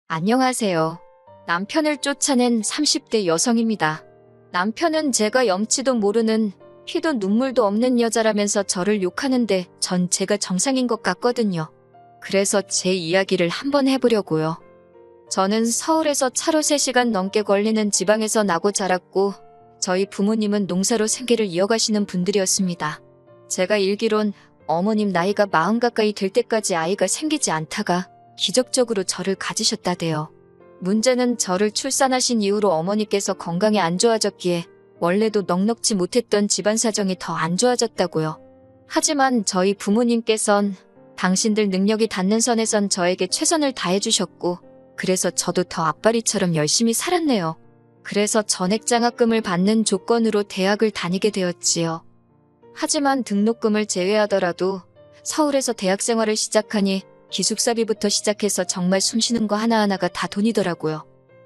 안녕하세요. 남편을 쫓아낸 30대 여성입니다. 남편은 제가 염치도 모르는 피도 눈물도 없는 여자라면서 저를 욕하는데 전 제가 정상인 것 같거든요. 그래서 제 이야기를 한번 해보려고요. 저는 서울에서 차로 3시간 넘게 걸리는 지방에서 나고 자랐고 저희 부모님은 농사로 생계를 이어가시는 분들이었습니다. 제가 일기론 어머님 나이가 40 가까이 될 때까지 아이가 생기지 않다가 기적적으로 저를 가지셨다대요. 문제는 저를 출산하신 이후로 어머니께서 건강이 안 좋아졌기에 원래도 넉넉지 못했던 집안 사정이 더 안 좋아졌다고요. 하지만 저희 부모님께선 당신들 능력이 닿는 선에선 저에게 최선을 다해주셨고 그래서 저도 더 앞바리처럼 열심히 살았네요. 그래서 전액장학금을 받는 조건으로 대학을 다니게 되었지요. 하지만 등록금을 제외하더라도 서울에서 대학 생활을 시작하니 기숙사비부터 시작해서 정말 숨쉬는 거 하나하나가 다 돈이더라고요.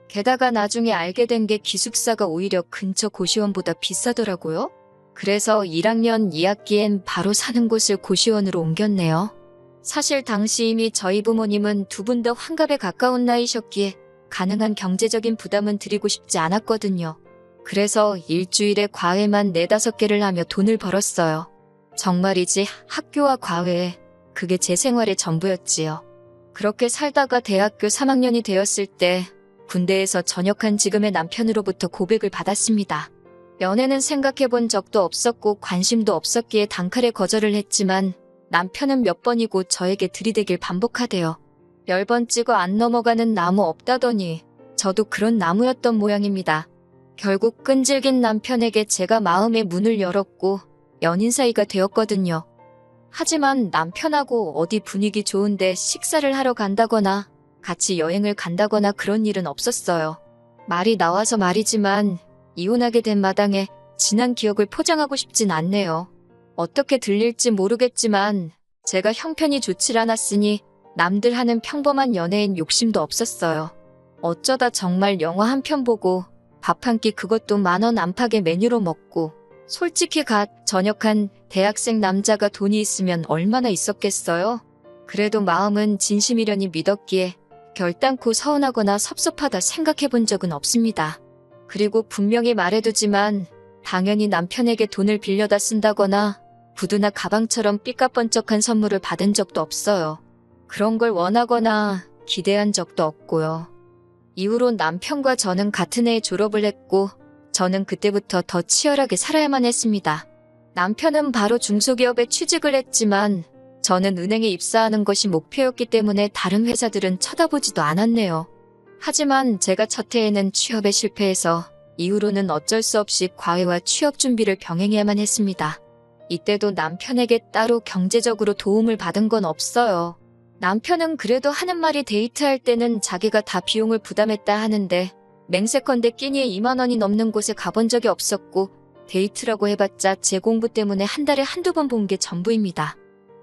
게다가 나중에 알게 된 게 기숙사가 오히려 근처 고시원보다 비싸더라고요. 그래서 1학년 2학기엔 바로 사는 곳을 고시원으로 옮겼네요. 사실 당시 이미 저희 부모님은 두 분 다 환갑에 가까운 나이셨기에 가능한 경제적인 부담은 드리고 싶지 않았거든요. 그래서 일주일에 과외만 4-5개를 하며 돈을 벌었어요. 정말이지 학교와 과외, 그게 제 생활의 전부였지요. 그렇게 살다가 대학교 3학년이 되었을 때 군대에서 전역한 지금의 남편으로부터 고백을 받았습니다. 연애는 생각해본 적도 없었고 관심도 없었기에 단칼에 거절을 했지만 남편은 몇 번이고 저에게 들이대길 반복하대요. 10번 찍어 안 넘어가는 나무 없다더니 저도 그런 나무였던 모양입니다. 결국 끈질긴 남편에게 제가 마음의 문을 열었고 연인 사이가 되었거든요. 하지만 남편하고 어디 분위기 좋은데 식사를 하러 간다거나 같이 여행을 간다거나 그런 일은 없었어요. 말이 나와서 말이지만 이혼하게 된 마당에 지난 기억을 포장하고 싶진 않네요. 어떻게 들릴지 모르겠지만 제가 형편이 좋질 않았으니 남들 하는 평범한 연애엔 욕심도 없었어요. 어쩌다 정말 영화 한 편 보고 밥 한 끼 그것도 10,000원 안팎의 메뉴로 먹고 솔직히 전역한 대학생 남자가 돈이 있으면 얼마나 있었겠어요? 그래도 마음은 진심이려니 믿었기에 결단코 서운하거나 섭섭하다 생각해본 적은 없습니다. 그리고 분명히 말해두지만 당연히 남편에게 돈을 빌려다 쓴다거나 구두나 가방처럼 삐까뻔쩍한 선물을 받은 적도 없어요. 그런 걸 원하거나 기대한 적도 없고요. 이후로 남편과 저는 같은 해에 졸업을 했고 저는 그때부터 더 치열하게 살아야만 했습니다. 남편은 바로 중소기업에 취직을 했지만 저는 은행에 입사하는 것이 목표였기 때문에 다른 회사들은 쳐다보지도 않았네요. 하지만 제가 첫 해에는 취업에 실패해서 이후로는 어쩔 수 없이 과외와 취업 준비를 병행해야만 했습니다. 이때도 남편에게 따로 경제적으로 도움을 받은 건 없어요. 남편은 그래도 하는 말이 데이트할 때는 자기가 다 비용을 부담했다 하는데 맹세컨대 끼니에 20,000원이 넘는 곳에 가본 적이 없었고 데이트라고 해봤자 제 공부 때문에 한 달에 한두 번 본 게 전부입니다.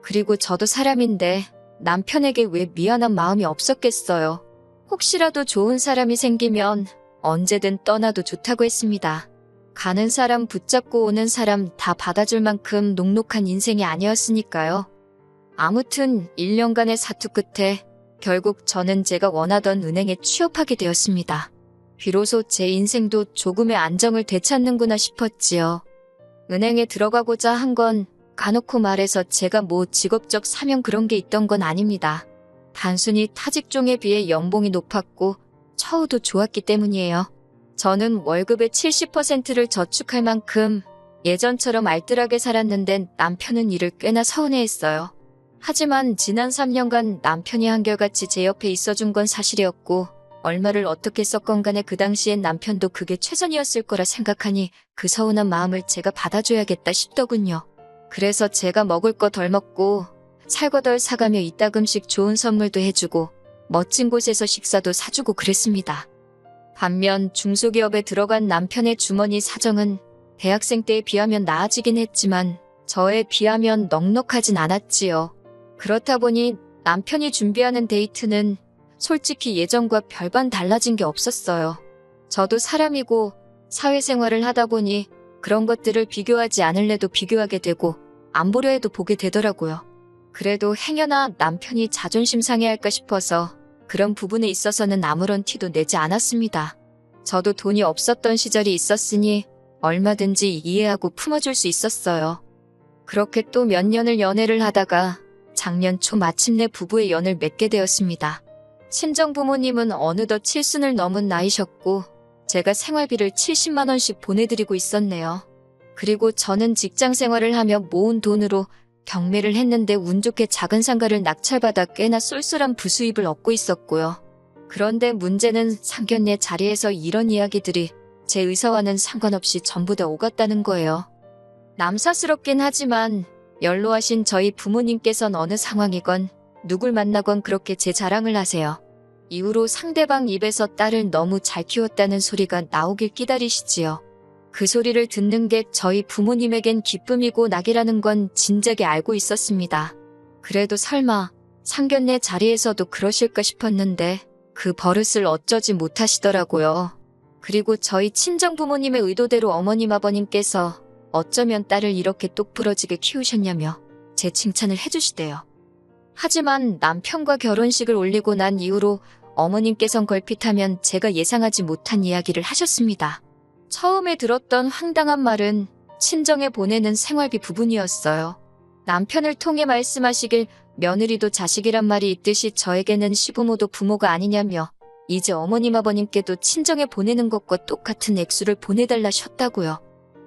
그리고 저도 사람인데 남편에게 왜 미안한 마음이 없었겠어요. 혹시라도 좋은 사람이 생기면 언제든 떠나도 좋다고 했습니다. 가는 사람 붙잡고 오는 사람 다 받아줄 만큼 녹록한 인생이 아니었으니까요. 아무튼 1년간의 사투 끝에 결국 저는 제가 원하던 은행에 취업하게 되었습니다. 비로소 제 인생도 조금의 안정을 되찾는구나 싶었지요. 은행에 들어가고자 한 건 가놓고 말해서 제가 뭐 직업적 사명 그런 게 있던 건 아닙니다. 단순히 타 직종에 비해 연봉이 높았고 처우도 좋았기 때문이에요. 저는 월급의 70%를 저축할 만큼 예전처럼 알뜰하게 살았는데 남편은 이를 꽤나 서운해했어요. 하지만 지난 3년간 남편이 한결같이 제 옆에 있어준 건 사실이었고 얼마를 어떻게 썼건 간에 그 당시엔 남편도 그게 최선이었을 거라 생각하니 그 서운한 마음을 제가 받아줘야겠다 싶더군요. 그래서 제가 먹을 거 덜 먹고 살 거 덜 사가며 이따금씩 좋은 선물도 해주고 멋진 곳에서 식사도 사주고 그랬습니다. 반면 중소기업에 들어간 남편의 주머니 사정은 대학생 때에 비하면 나아지긴 했지만 저에 비하면 넉넉하진 않았지요. 그렇다 보니 남편이 준비하는 데이트는 솔직히 예전과 별반 달라진 게 없었어요. 저도 사람이고 사회생활을 하다 보니 그런 것들을 비교하지 않을래도 비교하게 되고 안 보려 해도 보게 되더라고요. 그래도 행여나 남편이 자존심 상해할까 싶어서 그런 부분에 있어서는 아무런 티도 내지 않았습니다. 저도 돈이 없었던 시절이 있었으니 얼마든지 이해하고 품어줄 수 있었어요. 그렇게 또 몇 년을 연애를 하다가 작년 초 마침내 부부의 연을 맺게 되었습니다. 친정 부모님은 어느덧 7순을 넘은 나이셨고 제가 생활비를 70만 원씩 보내드리고 있었네요. 그리고 저는 직장 생활을 하며 모은 돈으로 경매를 했는데 운 좋게 작은 상가를 낙찰받아 꽤나 쏠쏠한 부수입을 얻고 있었고요. 그런데 문제는 상견례 자리에서 이런 이야기들이 제 의사와는 상관없이 전부 다 오갔다는 거예요. 남사스럽긴 하지만 연로하신 저희 부모님께선 어느 상황이건 누굴 만나건 그렇게 제 자랑을 하세요. 이후로 상대방 입에서 딸을 너무 잘 키웠다는 소리가 나오길 기다리시지요. 그 소리를 듣는 게 저희 부모님에겐 기쁨이고 낙이라는 건 진작에 알고 있었습니다. 그래도 설마 상견례 자리에서도 그러실까 싶었는데 그 버릇을 어쩌지 못하시더라고요. 그리고 저희 친정 부모님의 의도대로 어머님 아버님께서 어쩌면 딸을 이렇게 똑부러지게 키우셨냐며 제 칭찬을 해주시대요. 하지만 남편과 결혼식을 올리고 난 이후로 어머님께선 걸핏하면 제가 예상하지 못한 이야기를 하셨습니다. 처음에 들었던 황당한 말은 친정에 보내는 생활비 부분이었어요. 남편을 통해 말씀하시길 며느리도 자식이란 말이 있듯이 저에게는 시부모도 부모가 아니냐며 이제 어머님 아버님께도 친정에 보내는 것과 똑같은 액수를 보내달라셨다고요.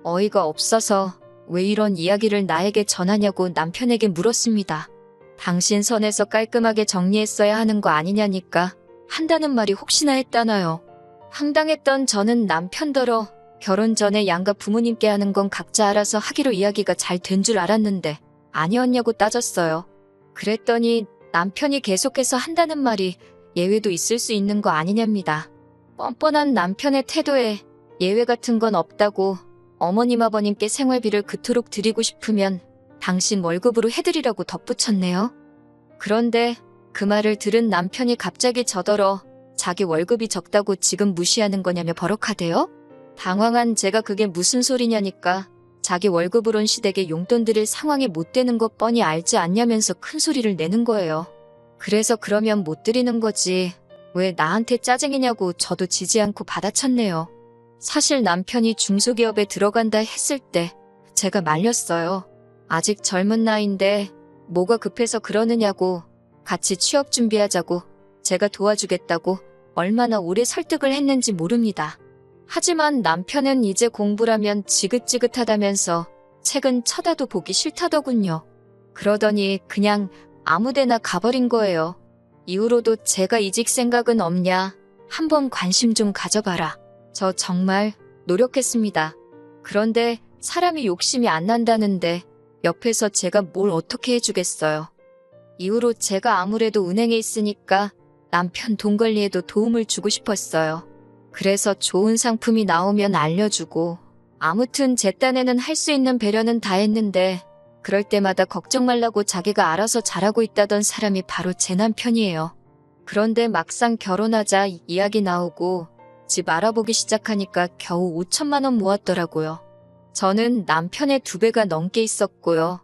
어이가 없어서 왜 이런 이야기를 나에게 전하냐고 남편에게 물었습니다. 당신 선에서 깔끔하게 정리했어야 하는 거 아니냐니까 한다는 말이 혹시나 했다나요. 황당했던 저는 남편더러 결혼 전에 양가 부모님께 하는 건 각자 알아서 하기로 이야기가 잘 된 줄 알았는데 아니었냐고 따졌어요. 그랬더니 남편이 계속해서 한다는 말이 예외도 있을 수 있는 거 아니냐입니다. 뻔뻔한 남편의 태도에 예외 같은 건 없다고 어머님 아버님께 생활비를 그토록 드리고 싶으면 당신 월급으로 해드리라고 덧붙였네요. 그런데 그 말을 들은 남편이 갑자기 저더러 자기 월급이 적다고 지금 무시하는 거냐며 버럭하대요. 당황한 제가 그게 무슨 소리냐니까 자기 월급으론 시댁에 용돈 드릴 상황이 못 되는 거 뻔히 알지 않냐면서 큰 소리를 내는 거예요. 그래서 그러면 못 드리는 거지 왜 나한테 짜증이냐고 저도 지지 않고 받아쳤네요. 사실 남편이 중소기업에 들어간다 했을 때 제가 말렸어요. 아직 젊은 나이인데 뭐가 급해서 그러느냐고 같이 취업 준비하자고 제가 도와주겠다고 얼마나 오래 설득을 했는지 모릅니다. 하지만 남편은 이제 공부라면 지긋지긋하다면서 책은 쳐다도 보기 싫다더군요. 그러더니 그냥 아무데나 가버린 거예요. 이후로도 제가 이직 생각은 없냐? 한번 관심 좀 가져봐라. 저 정말 노력했습니다. 그런데 사람이 욕심이 안 난다는데 옆에서 제가 뭘 어떻게 해주겠어요. 이후로 제가 아무래도 은행에 있으니까 남편 돈 관리에도 도움을 주고 싶었어요. 그래서 좋은 상품이 나오면 알려주고 아무튼 제 딴에는 할 수 있는 배려는 다 했는데 그럴 때마다 걱정 말라고 자기가 알아서 잘하고 있다던 사람이 바로 제 남편이에요. 그런데 막상 결혼하자 이야기 나오고 집 알아보기 시작하니까 겨우 5천만 원 모았더라고요. 저는 남편의 2배가 넘게 있었고요.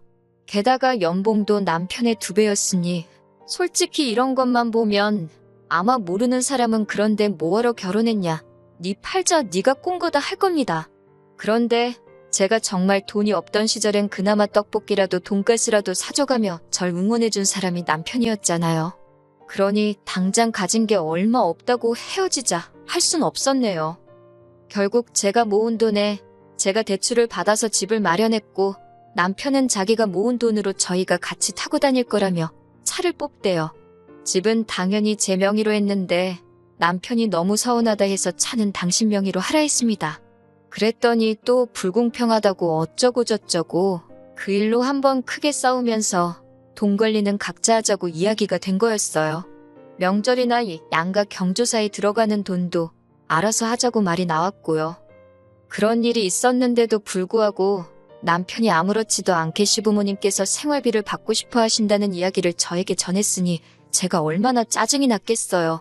게다가 연봉도 남편의 2배였으니 솔직히 이런 것만 보면 아마 모르는 사람은 그런데 뭐하러 결혼했냐. 네 팔자 네가 꼰 거다 할 겁니다. 그런데 제가 정말 돈이 없던 시절엔 그나마 떡볶이라도 돈가스라도 사줘가며 절 응원해준 사람이 남편이었잖아요. 그러니 당장 가진 게 얼마 없다고 헤어지자 할 순 없었네요. 결국 제가 모은 돈에 제가 대출을 받아서 집을 마련했고 남편은 자기가 모은 돈으로 저희가 같이 타고 다닐 거라며 차를 뽑대요. 집은 당연히 제 명의로 했는데 남편이 너무 서운하다 해서 차는 당신 명의로 하라 했습니다. 그랬더니 또 불공평하다고 어쩌고 저쩌고 그 일로 한번 크게 싸우면서 돈 관리는 각자 하자고 이야기가 된 거였어요. 명절이나 양가 경조사에 들어가는 돈도 알아서 하자고 말이 나왔고요. 그런 일이 있었는데도 불구하고 남편이 아무렇지도 않게 시부모님께서 생활비를 받고 싶어 하신다는 이야기를 저에게 전했으니 제가 얼마나 짜증이 났겠어요.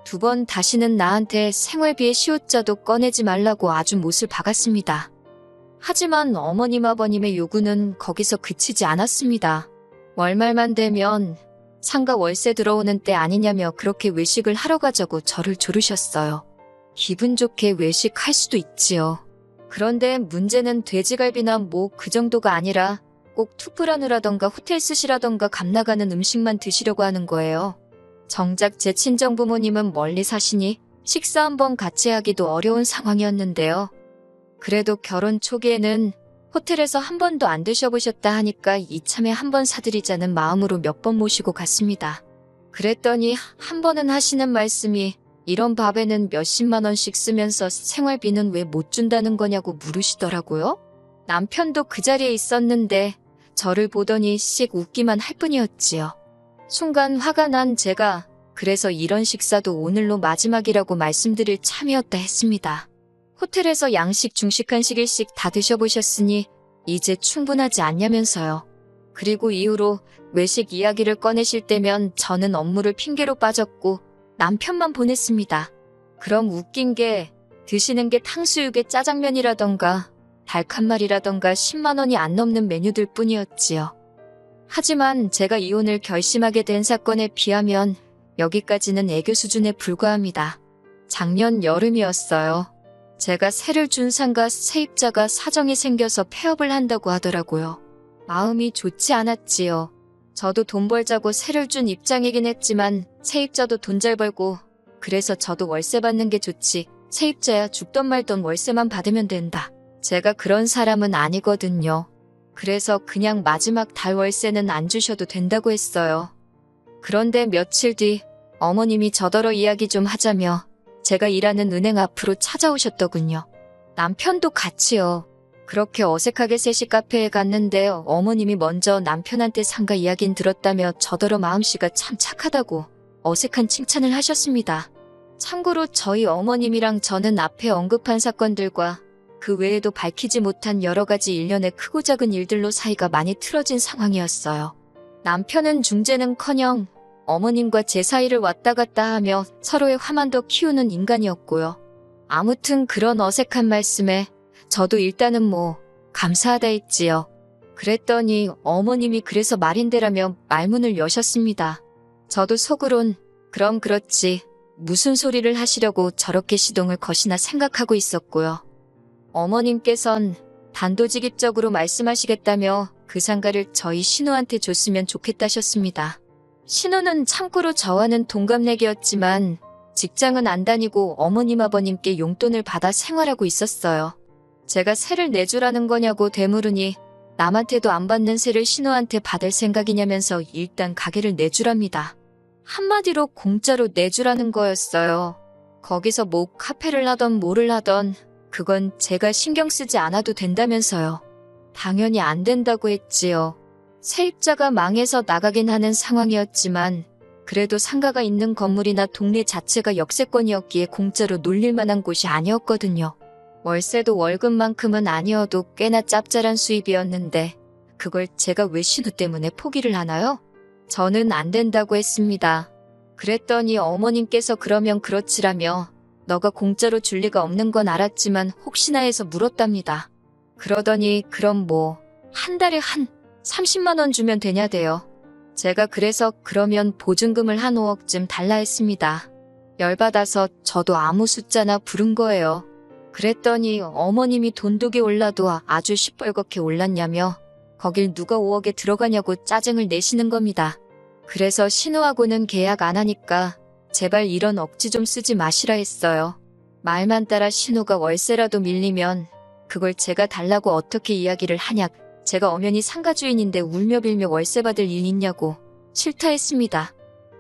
2번 다시는 나한테 생활비의 시옷자도 꺼내지 말라고 아주 못을 박았습니다. 하지만 어머님 아버님의 요구는 거기서 그치지 않았습니다. 월말만 되면 상가 월세 들어오는 때 아니냐며 그렇게 외식을 하러 가자고 저를 조르셨어요. 기분 좋게 외식할 수도 있지요. 그런데 문제는 돼지갈비나 뭐 그 정도가 아니라 꼭 투프라누라던가 호텔 스시라던가 값 나가는 음식만 드시려고 하는 거예요. 정작 제 친정 부모님은 멀리 사시니 식사 한번 같이 하기도 어려운 상황이었는데요. 그래도 결혼 초기에는 호텔에서 한 번도 안 드셔보셨다 하니까 이참에 한 번 사드리자는 마음으로 몇 번 모시고 갔습니다. 그랬더니 한 번은 하시는 말씀이 이런 밥에는 몇십만 원씩 쓰면서 생활비는 왜 못 준다는 거냐고 물으시더라고요. 남편도 그 자리에 있었는데 저를 보더니 씩 웃기만 할 뿐이었지요. 순간 화가 난 제가 그래서 이런 식사도 오늘로 마지막이라고 말씀드릴 참이었다 했습니다. 호텔에서 양식, 중식, 한식, 일식 다 드셔보셨으니 이제 충분하지 않냐면서요. 그리고 이후로 외식 이야기를 꺼내실 때면 저는 업무를 핑계로 빠졌고 남편만 보냈습니다. 그럼 웃긴 게 드시는 게 탕수육에 짜장면이라던가 닭 한 마리라던가 10만 원이 안 넘는 메뉴들 뿐이었지요. 하지만 제가 이혼을 결심하게 된 사건에 비하면 여기까지는 애교 수준에 불과합니다. 작년 여름이었어요. 제가 세를 준 상가 세입자가 사정이 생겨서 폐업을 한다고 하더라고요. 마음이 좋지 않았지요. 저도 돈 벌자고 세를 준 입장이긴 했지만 세입자도 돈 잘 벌고 그래서 저도 월세 받는 게 좋지 세입자야 죽던 말던 월세만 받으면 된다. 제가 그런 사람은 아니거든요. 그래서 그냥 마지막 달 월세는 안 주셔도 된다고 했어요. 그런데 며칠 뒤 어머님이 저더러 이야기 좀 하자며 제가 일하는 은행 앞으로 찾아오셨더군요. 남편도 같이요. 그렇게 어색하게 셋이 카페에 갔는데 어머님이 먼저 남편한테 상가 이야긴 들었다며 저더러 마음씨가 참 착하다고 어색한 칭찬을 하셨습니다. 참고로 저희 어머님이랑 저는 앞에 언급한 사건들과 그 외에도 밝히지 못한 여러 가지 일련의 크고 작은 일들로 사이가 많이 틀어진 상황이었어요. 남편은 중재는커녕 어머님과 제 사이를 왔다 갔다 하며 서로의 화만 더 키우는 인간이었고요. 아무튼 그런 어색한 말씀에 저도 일단은 뭐 감사하다 했지요. 그랬더니 어머님이 그래서 말인데라며 말문을 여셨습니다. 저도 속으론 그럼 그렇지 무슨 소리를 하시려고 저렇게 시동을 거시나 생각하고 있었고요. 어머님께선 단도직입적으로 말씀하시겠다며 그 상가를 저희 신우한테 줬으면 좋겠다셨습니다. 신우는 참고로 저와는 동갑내기였지만 직장은 안 다니고 어머님 아버님께 용돈을 받아 생활하고 있었어요. 제가 세를 내주라는 거냐고 되물으니 남한테도 안 받는 세를 신우한테 받을 생각이냐면서 일단 가게를 내주랍니다. 한마디로 공짜로 내주라는 거였어요. 거기서 뭐 카페를 하던 뭐를 하던 그건 제가 신경 쓰지 않아도 된다면서요. 당연히 안 된다고 했지요. 세입자가 망해서 나가긴 하는 상황이었지만 그래도 상가가 있는 건물이나 동네 자체가 역세권이었기에 공짜로 놀릴 만한 곳이 아니었거든요. 월세도 월급만큼은 아니어도 꽤나 짭짤한 수입이었는데 그걸 제가 왜 신우 때문에 포기를 하나요? 저는 안 된다고 했습니다. 그랬더니 어머님께서 그러면 그렇지라며 너가 공짜로 줄 리가 없는 건 알았지만 혹시나 해서 물었답니다. 그러더니 그럼 뭐 한 달에 한 30만 원 주면 되냐대요. 제가 그래서 그러면 보증금을 한 5억쯤 달라 했습니다. 열받아서 저도 아무 숫자나 부른 거예요. 그랬더니 어머님이 돈독이 올라도 아주 시뻘겋게 올랐냐며 거길 누가 5억에 들어가냐고 짜증을 내시는 겁니다. 그래서 신우하고는 계약 안 하니까 제발 이런 억지 좀 쓰지 마시라 했어요. 말만 따라 신우가 월세라도 밀리면 그걸 제가 달라고 어떻게 이야기를 하냐. 제가 엄연히 상가 주인인데 울며 빌며 월세 받을 일 있냐고 싫다 했습니다.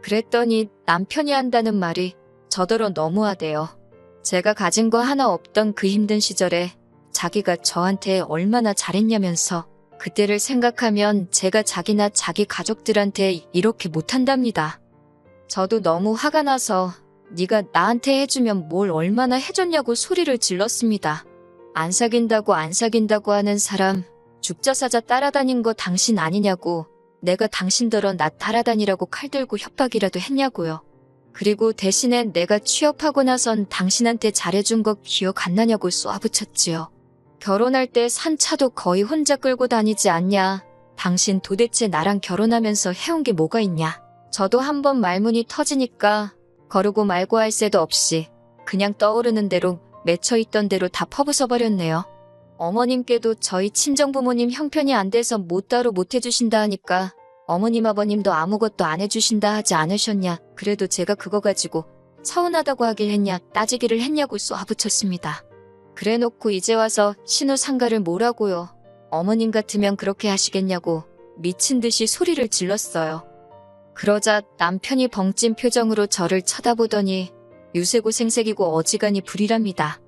그랬더니 남편이 한다는 말이 저더러 너무하대요. 제가 가진 거 하나 없던 그 힘든 시절에 자기가 저한테 얼마나 잘했냐면서 그때를 생각하면 제가 자기나 자기 가족들한테 이렇게 못한답니다. 저도 너무 화가 나서 네가 나한테 해주면 뭘 얼마나 해줬냐고 소리를 질렀습니다. 안 사귄다고 안 사귄다고 하는 사람 죽자 사자 따라다닌 거 당신 아니냐고 내가 당신더러 나 따라다니라고 칼 들고 협박이라도 했냐고요. 그리고 대신에 내가 취업하고 나선 당신한테 잘해준 거 기억 안 나냐고 쏘아붙였지요. 결혼할 때 산 차도 거의 혼자 끌고 다니지 않냐. 당신 도대체 나랑 결혼하면서 해온 게 뭐가 있냐. 저도 한번 말문이 터지니까 거르고 말고 할 새도 없이 그냥 떠오르는 대로 맺혀있던 대로 다 퍼부숴버렸네요. 어머님께도 저희 친정부모님 형편이 안 돼서 못 따로 못 해주신다 하니까 어머님 아버님도 아무것도 안 해주신다 하지 않으셨냐, 그래도 제가 그거 가지고 서운하다고 하길 했냐, 따지기를 했냐고 쏘아붙였습니다. 그래놓고 이제 와서 신우 상가를 뭐라고요. 어머님 같으면 그렇게 하시겠냐고 미친 듯이 소리를 질렀어요. 그러자 남편이 벙찐 표정으로 저를 쳐다보더니 유세고 생색이고 어지간히 불이랍니다.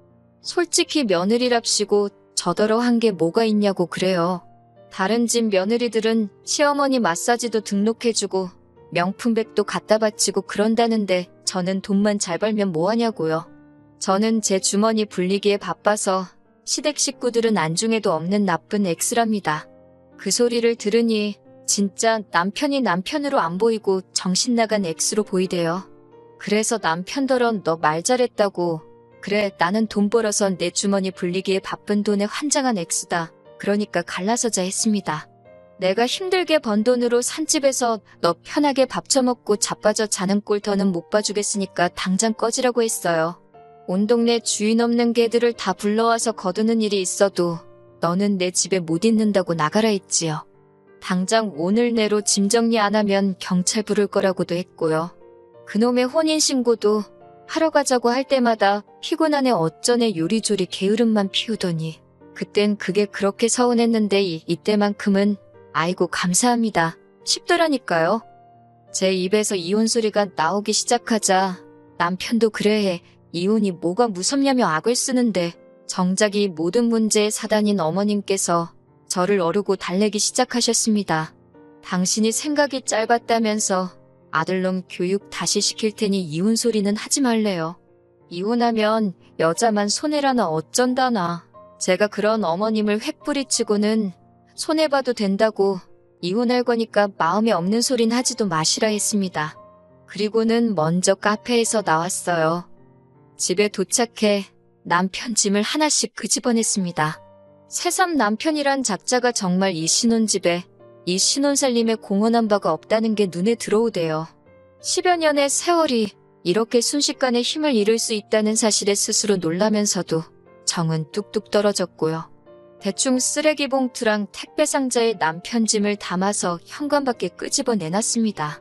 솔직히 며느리랍시고 저더러 한 게 뭐가 있냐고 그래요. 다른 집 며느리들은 시어머니 마사지도 등록해주고 명품백도 갖다 바치고 그런다는데 저는 돈만 잘 벌면 뭐하냐고요. 저는 제 주머니 불리기에 바빠서 시댁 식구들은 안중에도 없는 나쁜 엑스랍니다. 그 소리를 들으니 진짜 남편이 남편으로 안 보이고 정신 나간 엑스로 보이대요. 그래서 남편더러 너 말 잘했다고. 그래, 나는 돈 벌어서 내 주머니 불리기에 바쁜 돈에 환장한 엑스다. 그러니까 갈라서자 했습니다. 내가 힘들게 번 돈으로 산집에서 너 편하게 밥 처먹고 자빠져 자는 꼴 더는 못 봐주겠으니까 당장 꺼지라고 했어요. 온 동네 주인 없는 개들을 다 불러와서 거두는 일이 있어도 너는 내 집에 못 있는다고 나가라 했지요. 당장 오늘 내로 짐 정리 안 하면 경찰 부를 거라고도 했고요. 그놈의 혼인신고도 하러 가자고 할 때마다 피곤하네 어쩌네 요리조리 게으름만 피우더니 그땐 그게 그렇게 서운했는데 이때만큼은 아이고 감사합니다 싶더라니까요. 제 입에서 이혼 소리가 나오기 시작하자 남편도 그래 해. 이혼이 뭐가 무섭냐며 악을 쓰는데 정작 이 모든 문제의 사단인 어머님께서 저를 어르고 달래기 시작하셨습니다. 당신이 생각이 짧았다면서 아들놈 교육 다시 시킬 테니 이혼 소리는 하지 말래요. 이혼하면 여자만 손해라나 어쩐다나. 제가 그런 어머님을 횃뿌리치고는 손해봐도 된다고 이혼할 거니까 마음에 없는 소린 하지도 마시라 했습니다. 그리고는 먼저 카페에서 나왔어요. 집에 도착해 남편 짐을 하나씩 끄집어냈습니다. 새삼 남편이란 작자가 정말 이 신혼집에 이 신혼살림에 공헌한 바가 없다는 게 눈에 들어오대요. 10여 년의 세월이 이렇게 순식간에 힘을 잃을 수 있다는 사실에 스스로 놀라면서도 정은 뚝뚝 떨어졌고요. 대충 쓰레기 봉투랑 택배 상자에 남편 짐을 담아서 현관밖에 끄집어 내놨습니다.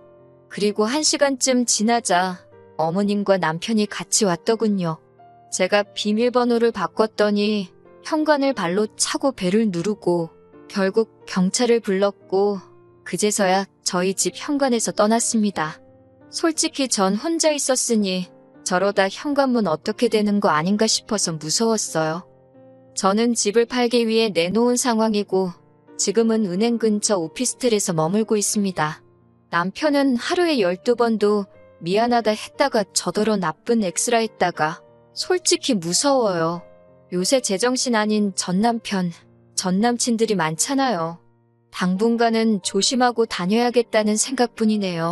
그리고 1시간쯤 지나자 어머님과 남편이 같이 왔더군요. 제가 비밀번호를 바꿨더니 현관을 발로 차고 벨을 누르고 결국 경찰을 불렀고 그제서야 저희 집 현관에서 떠났습니다. 솔직히 전 혼자 있었으니 저러다 현관문 어떻게 되는 거 아닌가 싶어서 무서웠어요. 저는 집을 팔기 위해 내놓은 상황이고 지금은 은행 근처 오피스텔에서 머물고 있습니다. 남편은 하루에 12번도 미안하다 했다가 저더러 나쁜 엑스라 했다가 솔직히 무서워요. 요새 제정신 아닌 전남편, 전남친들이 많잖아요. 당분간은 조심하고 다녀야겠다는 생각뿐이네요.